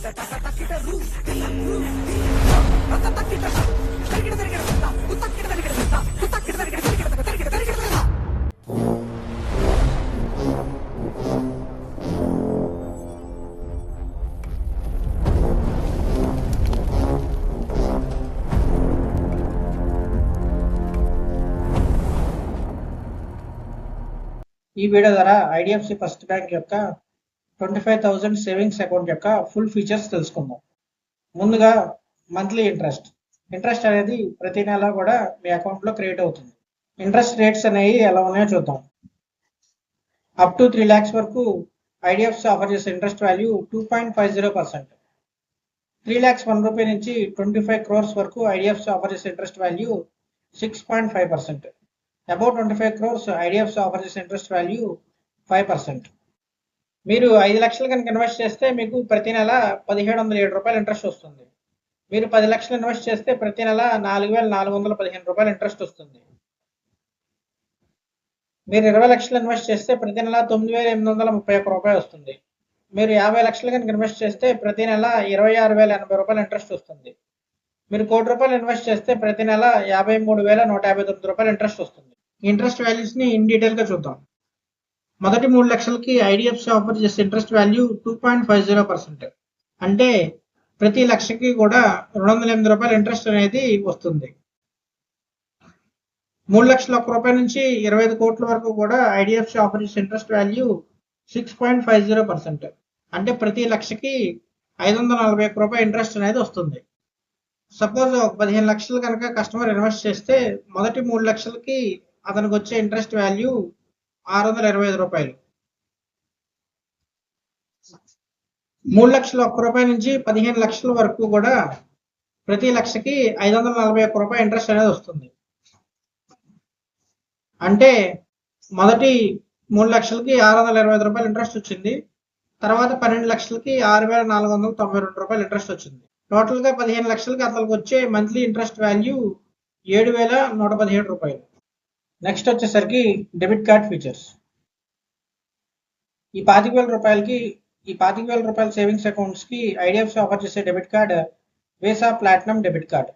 ఈ వీడియో ద్వారా IDFC first bank యొక్క 25,000 సేవింగ్స్ అకౌంట్ యొక్క ఫుల్ ఫీచర్స్ తెలుసుకుందాం. ముందుగా మంత్లీ ఇంట్రెస్ట్ అనేది ప్రతి నెల కూడా మీ అకౌంట్లో క్రియేట్ అవుతుంది. ఇంట్రెస్ట్ రేట్స్ అనేవి ఎలా ఉన్నాయో చూద్దాం. అప్ టు 3 lakhs వరకు ఐడిఎఫ్సి ఆఫర్ చేసే ఇంట్రెస్ట్ వాల్యూ 2.50%. 3 lakhs 1 రూపీ నుంచి 25 crores వరకు ఐడిఎఫ్సి ఆఫర్ చేసే interest value 6.5%. About 25 crores IDFC offer చేసే ఇంట్రెస్ట్ వాల్యూ 5%. మీరు 5 లక్షలు కనుక ఇన్వెస్ట్ చేస్తే మీకు ప్రతి నెల 1,707 రూపాయలు ఇంట్రెస్ట్ వస్తుంది. మీరు 10 లక్షలు ఇన్వెస్ట్ చేస్తే ప్రతి నెల 4,415 రూపాయలు ఇంట్రెస్ట్ వస్తుంది. మీరు 20 లక్షలు ఇన్వెస్ట్ చేస్తే ప్రతి నెల 9,831 రూపాయలు వస్తుంది. మీరు 50 లక్షలు కనుక ఇన్వెస్ట్ చేస్తే ప్రతి నెల 26,080 రూపాయలు ఇంట్రెస్ట్ వస్తుంది. మీరు ₹1,00,00,000 ఇన్వెస్ట్ చేస్తే ప్రతి నెల 53,159 రూపాయలు ఇంట్రెస్ట్ వస్తుంది. ఇంట్రెస్ట్ వాల్యూస్ని ఇన్ డీటెయిల్గా చూద్దాం. మొదటి 3 లక్షలకి ఐడిఎఫ్సి ఆఫర్ చేసే ఇంట్రెస్ట్ వాల్యూ 2.50%. అంటే ప్రతి లక్షకి కూడా 208 రూపాయల ఇంట్రెస్ట్ అనేది వస్తుంది. 3,01,00,000 రూపాయల నుంచి 25 కోట్ల వరకు కూడా ఐడిఎఫ్సి ఆఫర్ చేసే ఇంట్రెస్ట్ వాల్యూ 6.50%. అంటే ప్రతి లక్షకి 541 రూపాయల ఇంట్రెస్ట్ అనేది వస్తుంది. సపోజ్ 15 లక్షలు కనుక కస్టమర్ ఇన్వెస్ట్ చేస్తే మొదటి 3 లక్షలకి అతనికి వచ్చే ఇంట్రెస్ట్ వాల్యూ 625 రూపాయలు. 3,01,00,000 రూపాయల నుంచి 15 లక్షల వరకు కూడా ప్రతి లక్షకి 541 రూపాయల ఇంట్రెస్ట్ అనేది వస్తుంది. అంటే మొదటి 3 లక్షలకి 625 రూపాయలు ఇంట్రెస్ట్ వచ్చింది. తర్వాత 12 లక్షలకి 6,492 రూపాయలు ఇంట్రెస్ట్ వచ్చింది. టోటల్గా 15 లక్షలకి అతనికి వచ్చే మంత్లీ ఇంట్రెస్ట్ వాల్యూ 7,117 రూపాయలు. నెక్స్ట్ వచ్చేసరికి డెబిట్ కార్డ్ ఫీచర్స్. ఈ 25,000 రూపాయల సేవింగ్స్ అకౌంట్స్కి ఐడిఎఫ్సి ఆఫర్ చేసే debit card visa platinum debit card.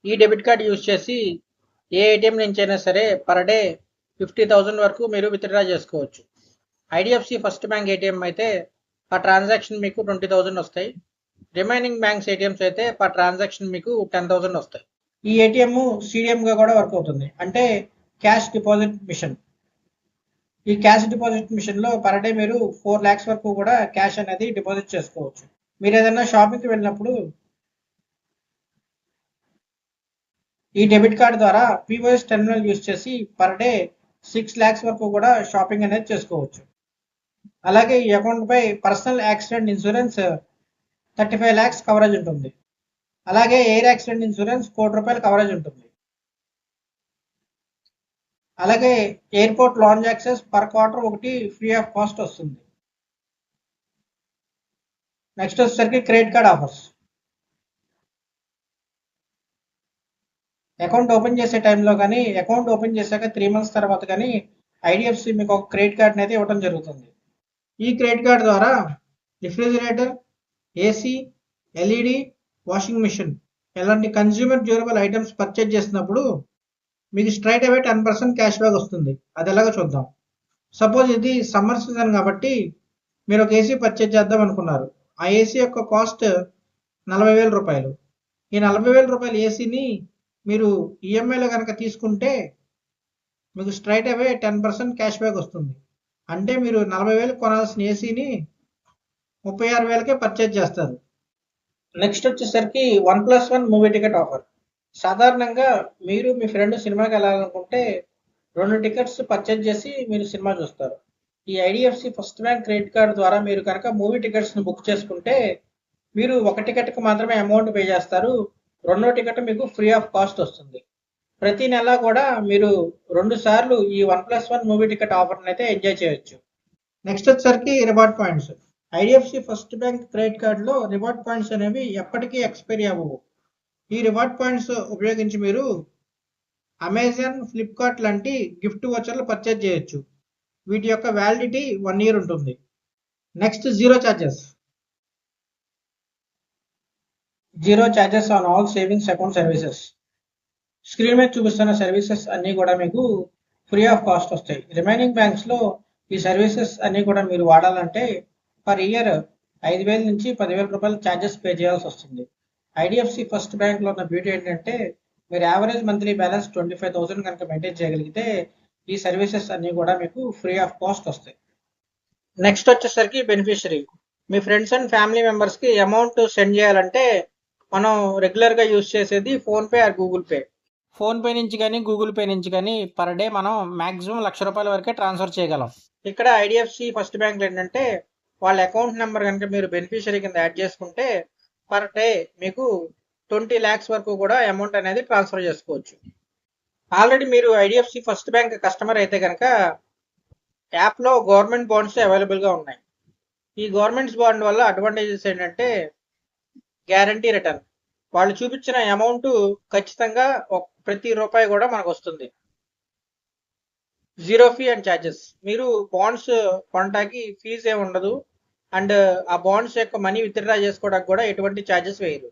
ఈ డెబిట్ కార్డ్ యూజ్ చేసి ఏ ఏటీఎం నుంచి అయినా సరే పర్ డే 50,000 వరకు మీరు విత్డ్రా చేసుకోవచ్చు. ఐడిఎఫ్సి ఫస్ట్ బ్యాంక్ ఏటీఎం అయితే పర్ ట్రాన్సాక్షన్ మీకు 20,000 వస్తాయి. రిమైనింగ్ బ్యాంక్స్ ఏటీఎంస్ అయితే పర్ ట్రాన్సాక్షన్ మీకు 10,000 వస్తాయి. ఈ ఏటీఎం సిడిఎంగా కూడా వర్క్ అవుతుంది, అంటే క్యాష్ డిపాజిట్ మిషన్. ఈ క్యాష్ డిపాజిట్ మిషన్లో పర్ డే మీరు 4 lakhs వరకు కూడా క్యాష్ అనేది డిపాజిట్ చేసుకోవచ్చు. మీరు ఏదైనా షాపింగ్కి వెళ్ళినప్పుడు ఈ డెబిట్ కార్డ్ ద్వారా పీఓఎస్ టెర్మినల్ యూజ్ చేసి పర్ డే 6 lakhs వరకు కూడా షాపింగ్ అనేది చేసుకోవచ్చు. అలాగే ఈ అకౌంట్పై personal accident insurance 35 lakhs coverage ఉంటుంది. అలాగే ఎయిర్ యాక్సిడెంట్ ఇన్సూరెన్స్ 1 కోటి రూపాయల కవరేజ్ ఉంటుంది. అలాగే airport lounge access per quarter ఒకటి ఫ్రీ ఆఫ్ కాస్ట్ వస్తుంది. నెక్స్ట్ వచ్చేసరికి credit card offers. Account open చేసే టైంలో కానీ అకౌంట్ ఓపెన్ చేశాక 3 months తర్వాత కానీ ఐడిఎఫ్సి మీకు ఒక క్రెడిట్ కార్డ్ అయితే ఇవ్వడం జరుగుతుంది. ఈ క్రెడిట్ కార్డ్ ద్వారా refrigerator, AC, LED, washing machine ఇలాంటి కన్జ్యూమర్ డ్యూరబుల్ ఐటమ్స్ పర్చేజ్ చేసినప్పుడు మీకు స్ట్రైట్ అవే 10% క్యాష్ బ్యాక్ వస్తుంది. అది ఎలాగో చూద్దాం. సపోజ్ ఇది సమ్మర్ సీజన్ కాబట్టి మీరు ఒక ఏసీ పర్చేజ్ చేద్దాం అనుకున్నారు. ఆ ఏసీ యొక్క కాస్ట్ 40,000 రూపాయలు. ఈ 40,000 రూపాయల ఏసీని మీరు ఈఎంఐలో కనుక తీసుకుంటే మీకు స్ట్రైట్ అవే 10% క్యాష్ బ్యాక్ వస్తుంది. అంటే మీరు 40,000 కొనాల్సిన ఏసీని 36,000కే పర్చేజ్ చేస్తారు. నెక్స్ట్ వచ్చేసరికి 1+1 మూవీ టికెట్ ఆఫర్. సాధారణంగా మీరు మీ ఫ్రెండ్ సినిమాకి వెళ్ళాలనుకుంటే 2 టికెట్స్ పర్చేజ్ చేసి మీరు సినిమా చూస్తారు. ఈ IDFC first bank credit card ద్వారా మీరు కనుక మూవీ టికెట్స్ని బుక్ చేసుకుంటే మీరు 1 టికెట్కి మాత్రమే అమౌంట్ పే చేస్తారు. 2వ టికెట్ మీకు ఫ్రీ ఆఫ్ కాస్ట్ వస్తుంది. ప్రతి నెల కూడా మీరు 2 సార్లు ఈ 1+1 మూవీ టికెట్ ఆఫర్ని అయితే ఎంజాయ్ చేయొచ్చు. నెక్స్ట్ వచ్చేసరికి reward points. IDFC first bank credit కార్డులో రివార్డ్ పాయింట్స్ అనేవి ఎప్పటికీ ఎక్స్పైరీ అవ్వవు. ఈ రివార్డ్ పాయింట్స్ ఉపయోగించి మీరు అమెజాన్, ఫ్లిప్కార్ట్ లాంటి గిఫ్ట్ వోచర్లు పర్చేజ్ చేయొచ్చు. వీటి యొక్క వ్యాలిడిటీ 1 year ఉంటుంది. Next zero charges. Zero charges on all savings account services. Screen మీద చూపిస్తున్న సర్వీసెస్ అన్నీ కూడా మీకు ఫ్రీ ఆఫ్ కాస్ట్ వస్తాయి. రిమైనింగ్ బ్యాంక్స్లో ఈ సర్వీసెస్ అన్నీ కూడా మీరు వాడాలంటే పర్ ఇయర్ 5,000 నుంచి 10,000 రూపాయలు ఛార్జెస్ పే చేయాల్సి వస్తుంది. ఐడిఎఫ్సి ఫస్ట్ బ్యాంక్లో ఉన్న బ్యూటీ ఏంటంటే మీరు యావరేజ్ మంత్లీ బ్యాలెన్స్ 25,000 కనుక మెయింటైన్ చేయగలిగితే ఈ సర్వీసెస్ అన్నీ కూడా మీకు ఫ్రీ ఆఫ్ కాస్ట్ వస్తాయి. నెక్స్ట్ వచ్చేసరికి beneficiary. Me friends and family మెంబర్స్కి అమౌంట్ సెండ్ చేయాలంటే మనం రెగ్యులర్గా యూజ్ చేసేది PhonePe are Google pay. PhonePe నుంచి కానీ గూగుల్ పే నుంచి కానీ పర్ డే మనం మ్యాక్సిమం 1,00,000 రూపాయల వరకే ట్రాన్స్ఫర్ చేయగలం. ఇక్కడ ఐడిఎఫ్సి ఫస్ట్ బ్యాంక్లో ఏంటంటే వాళ్ళ అకౌంట్ నెంబర్ కనుక మీరు బెనిఫిషరీ కింద యాడ్ చేసుకుంటే పర్ డే మీకు 20 lakhs వరకు కూడా అమౌంట్ అనేది ట్రాన్స్ఫర్ చేసుకోవచ్చు. ఆల్రెడీ మీరు ఐడిఎఫ్సి ఫస్ట్ బ్యాంక్ కస్టమర్ అయితే కనుక యాప్లో గవర్నమెంట్ బాండ్స్ అవైలబుల్గా ఉన్నాయి. ఈ గవర్నమెంట్స్ బాండ్ వల్ల అడ్వాంటేజెస్ ఏంటంటే గ్యారంటీ రిటర్న్. వాళ్ళు చూపించిన అమౌంట్ ఖచ్చితంగా ప్రతి రూపాయి కూడా మనకు వస్తుంది. Zero fee and charges. మీరు బాండ్స్ కొనడానికి ఫీజు ఏమి ఉండదు. అండ్ ఆ బాండ్స్ యొక్క మనీ విత్డ్రా చేసుకోవడానికి కూడా ఎటువంటి ఛార్జెస్ వేయరు.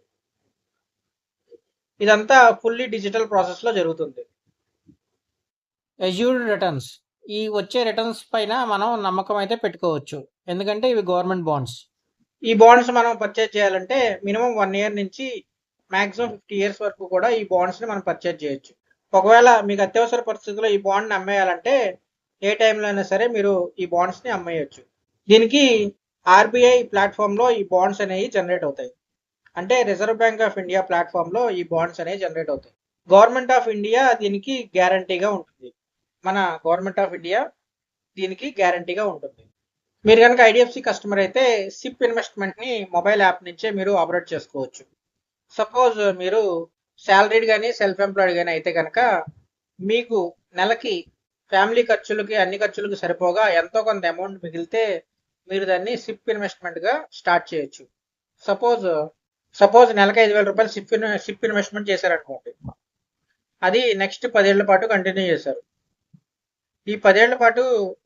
ఇదంతా ఫుల్లీ డిజిటల్ ప్రాసెస్లో జరుగుతుంది. Assured returns. ఈ వచ్చే రిటర్న్స్ పైన మనం నమ్మకం అయితే పెట్టుకోవచ్చు, ఎందుకంటే ఇవి గవర్నమెంట్ బాండ్స్. ఈ బాండ్స్ మనం పర్చేజ్ చేయాలంటే మినిమం 1 year నుంచి మ్యాక్సిమం 50 years వరకు కూడా ఈ బాండ్స్ని మనం పర్చేజ్ చేయొచ్చు. ఒకవేళ మీకు అత్యవసర పరిస్థితుల్లో ఈ బాండ్ని అమ్మేయాలంటే ఏ టైంలో అయినా సరే మీరు ఈ బాండ్స్ని అమ్మేయచ్చు. దీనికి ఆర్బీఐ ప్లాట్ఫామ్లో ఈ బాండ్స్ అనేవి జనరేట్ అవుతాయి. అంటే రిజర్వ్ బ్యాంక్ ఆఫ్ ఇండియా ప్లాట్ఫామ్లో ఈ బాండ్స్ అనేవి జనరేట్ అవుతాయి. గవర్నమెంట్ ఆఫ్ ఇండియా దీనికి గ్యారంటీగా ఉంటుంది. మన గవర్నమెంట్ ఆఫ్ ఇండియా దీనికి గ్యారంటీగా ఉంటుంది. మీరు కనుక ఐడిఎఫ్సి కస్టమర్ అయితే సిప్ ఇన్వెస్ట్మెంట్ని మొబైల్ యాప్ నుంచే మీరు ఆపరేట్ చేసుకోవచ్చు. సపోజ్ మీరు శాలరీడ్ కానీ సెల్ఫ్ ఎంప్లాయిడ్ కానీ అయితే కనుక మీకు నెలకి ఫ్యామిలీ ఖర్చులకి అన్ని ఖర్చులకి సరిపోగా ఎంతో కొంత అమౌంట్ మిగిలితే మీరు దాన్ని సిప్ ఇన్వెస్ట్మెంట్గా స్టార్ట్ చేయొచ్చు. సపోజ్ నెలకి 5,000 రూపాయలు సిప్ ఇన్వెస్ట్మెంట్ చేశారనుకోండి. అది నెక్స్ట్ 10 ఏళ్ల పాటు కంటిన్యూ చేశారు. ఈ 10 ఏళ్ల పాటు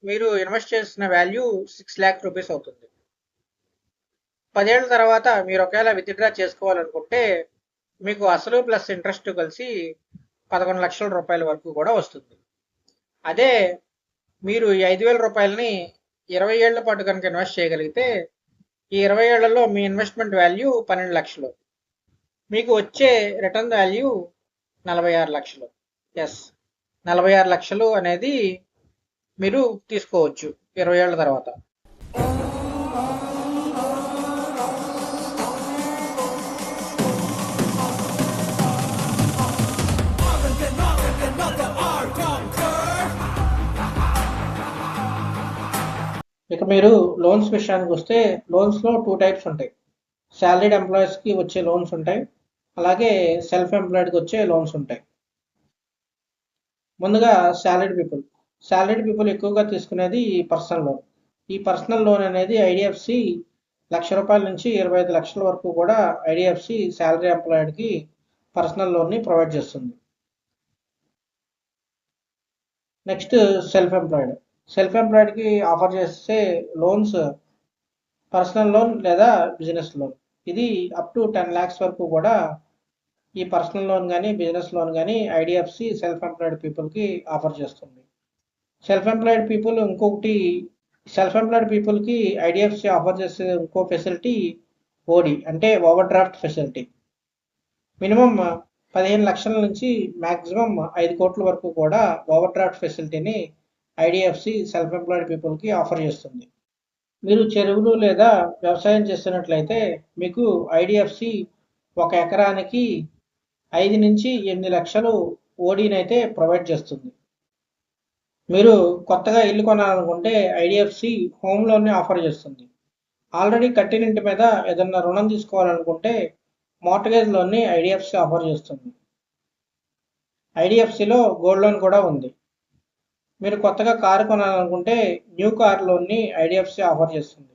మీరు ఇన్వెస్ట్ చేసిన వాల్యూ 6 lakh రూపీస్ అవుతుంది. 10 ఏళ్ల తర్వాత మీరు ఒకవేళ విత్డ్రా చేసుకోవాలనుకుంటే మీకు అసలు ప్లస్ ఇంట్రెస్ట్ కలిసి 11 లక్షల రూపాయల వరకు కూడా వస్తుంది. అదే మీరు ఈ 5,000 రూపాయలని 20 ఏళ్ల పాటు కనుక ఇన్వెస్ట్ చేయగలిగితే ఈ 20 ఏళ్లలో మీ ఇన్వెస్ట్మెంట్ వాల్యూ 12 లక్షలు, మీకు వచ్చే రిటర్న్ వాల్యూ 46 లక్షలు. 46 లక్షలు అనేది మీరు తీసుకోవచ్చు 20 ఏళ్ల తర్వాత. ఇక మీరు లోన్స్ విషయానికి వస్తే లోన్స్లో 2 టైప్స్ ఉంటాయి. శాలరీడ్ ఎంప్లాయీస్కి వచ్చే లోన్స్ ఉంటాయి, అలాగే సెల్ఫ్ ఎంప్లాయిడ్కి వచ్చే లోన్స్ ఉంటాయి. ముందుగా శాలరీడ్ పీపుల్ ఎక్కువగా తీసుకునేది ఈ పర్సనల్ లోన్. ఈ పర్సనల్ లోన్ అనేది ఐడిఎఫ్సి 1,00,000 రూపాయల నుంచి 25 లక్షల వరకు కూడా ఐడిఎఫ్సి శాలరీ ఎంప్లాయిడ్కి పర్సనల్ లోన్ని ప్రొవైడ్ చేస్తుంది. నెక్స్ట్ సెల్ఫ్ ఎంప్లాయిడ్కి ఆఫర్ చేసే లోన్స్ పర్సనల్ లోన్ లేదా బిజినెస్ లోన్. ఇది అప్ టు 10 lakhs వరకు కూడా ఈ పర్సనల్ లోన్ కానీ బిజినెస్ లోన్ కానీ ఐడిఎఫ్సి సెల్ఫ్ ఎంప్లాయిడ్ పీపుల్కి ఆఫర్ చేస్తుంది. సెల్ఫ్ ఎంప్లాయిడ్ పీపుల్కి ఐడిఎఫ్సి ఆఫర్ చేసే ఇంకో ఫెసిలిటీ ఓడి అంటే ఓవర్ డ్రాఫ్ట్ ఫెసిలిటీ. మినిమం 15 లక్షల నుంచి మ్యాక్సిమం 5 కోట్ల వరకు కూడా ఓవర్ డ్రాఫ్ట్ ఫెసిలిటీని ఐడిఎఫ్సి సెల్ఫ్ ఎంప్లాయిడ్ పీపుల్కి ఆఫర్ చేస్తుంది. మీరు చెరువులు లేదా వ్యవసాయం చేస్తున్నట్లయితే మీకు ఐడిఎఫ్సి 1 ఎకరానికి 5 నుంచి 8 లక్షలు ఓడీని అయితే ప్రొవైడ్ చేస్తుంది. మీరు కొత్తగా ఇల్లు కొనాలనుకుంటే ఐడిఎఫ్సి హోమ్ లోన్ని ఆఫర్ చేస్తుంది. ఆల్రెడీ కట్టిన ఇంటి మీద ఏదన్నా రుణం తీసుకోవాలనుకుంటే మార్ట్గేజ్ లోన్ని ఐడిఎఫ్సి ఆఫర్ చేస్తుంది. ఐడిఎఫ్సిలో గోల్డ్ లోన్ కూడా ఉంది. మీరు కొత్తగా కారు కొనాలనుకుంటే న్యూ కార్ లోన్ని ఐడిఎఫ్సి ఆఫర్ చేస్తుంది.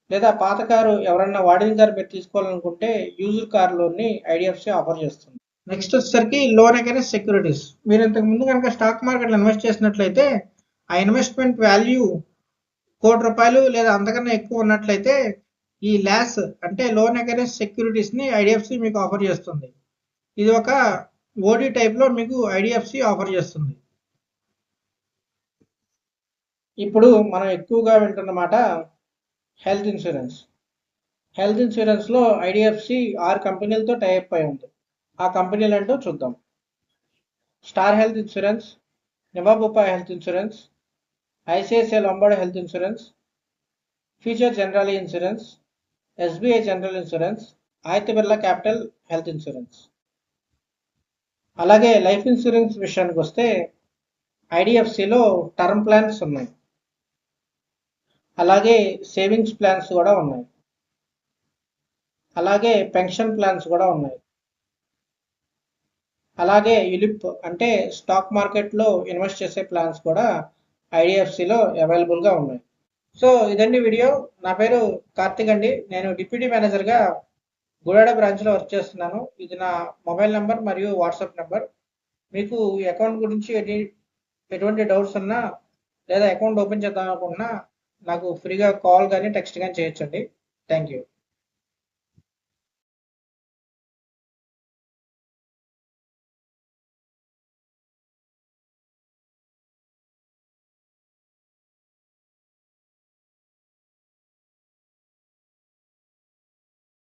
లేదా పాత కారు ఎవరన్నా వాడిన కారు మీరు తీసుకోవాలనుకుంటే యూజ్డ్ కార్ లోన్ని ఐడిఎఫ్సి ఆఫర్ చేస్తుంది. నెక్స్ట్ వచ్చేసరికి లోన్ అగైన్స్ సెక్యూరిటీస్. మీరు ఇంతకు ముందు కనుక స్టాక్ మార్కెట్లో ఇన్వెస్ట్ చేసినట్లయితే ఆ ఇన్వెస్ట్మెంట్ వాల్యూ 1 కోటి రూపాయలు లేదా అంతకన్నా ఎక్కువ ఉన్నట్లయితే ఈ లాస్ అంటే లోన్ అగైనెస్ట్ సెక్యూరిటీస్ ని ఐడిఎఫ్సి మీకు ఆఫర్ చేస్తుంది. ఇది ఒక ఓడి టైప్ లో మీకు ఐడిఎఫ్సి ఆఫర్ చేస్తుంది. ఇప్పుడు మనం ఎక్కువగా వింటున్నమాట హెల్త్ ఇన్సూరెన్స్. హెల్త్ ఇన్సూరెన్స్ లో ఐడిఎఫ్సి 6 కంపెనీలతో టైప్ అయి ఉంది. ఆ కంపెనీలు అంటూ చూద్దాం. Star health insurance, నివాబుపా health insurance, ICICI Lombard health insurance, future general insurance, SBI general insurance, Aditya Birla capital health insurance. అలాగే లైఫ్ ఇన్సూరెన్స్ విషయానికి వస్తే ఐడిఎఫ్సిలో టర్మ్ ప్లాన్స్ ఉన్నాయి, అలాగే సేవింగ్స్ ప్లాన్స్ కూడా ఉన్నాయి, అలాగే పెన్షన్ ప్లాన్స్ కూడా ఉన్నాయి, అలాగే యులిప్ అంటే స్టాక్ మార్కెట్లో ఇన్వెస్ట్ చేసే ప్లాన్స్ కూడా ఐడిఎఫ్సిలో అవైలబుల్గా ఉన్నాయి. సో ఇదండి వీడియో. నా పేరు కార్తిక్ అండి. నేను డిప్యూటీ మేనేజర్గా గూడాడ బ్రాంచ్లో వర్క్ చేస్తున్నాను. ఇది నా మొబైల్ నెంబర్ మరియు వాట్సాప్ నెంబర్. మీకు ఈ అకౌంట్ గురించి ఎటువంటి డౌట్స్ ఉన్నా లేదా అకౌంట్ ఓపెన్ చేద్దాం అనుకున్నా నాకు ఫ్రీగా కాల్ కానీ టెక్స్ట్ కానీ చేయొచ్చండి. Thank you.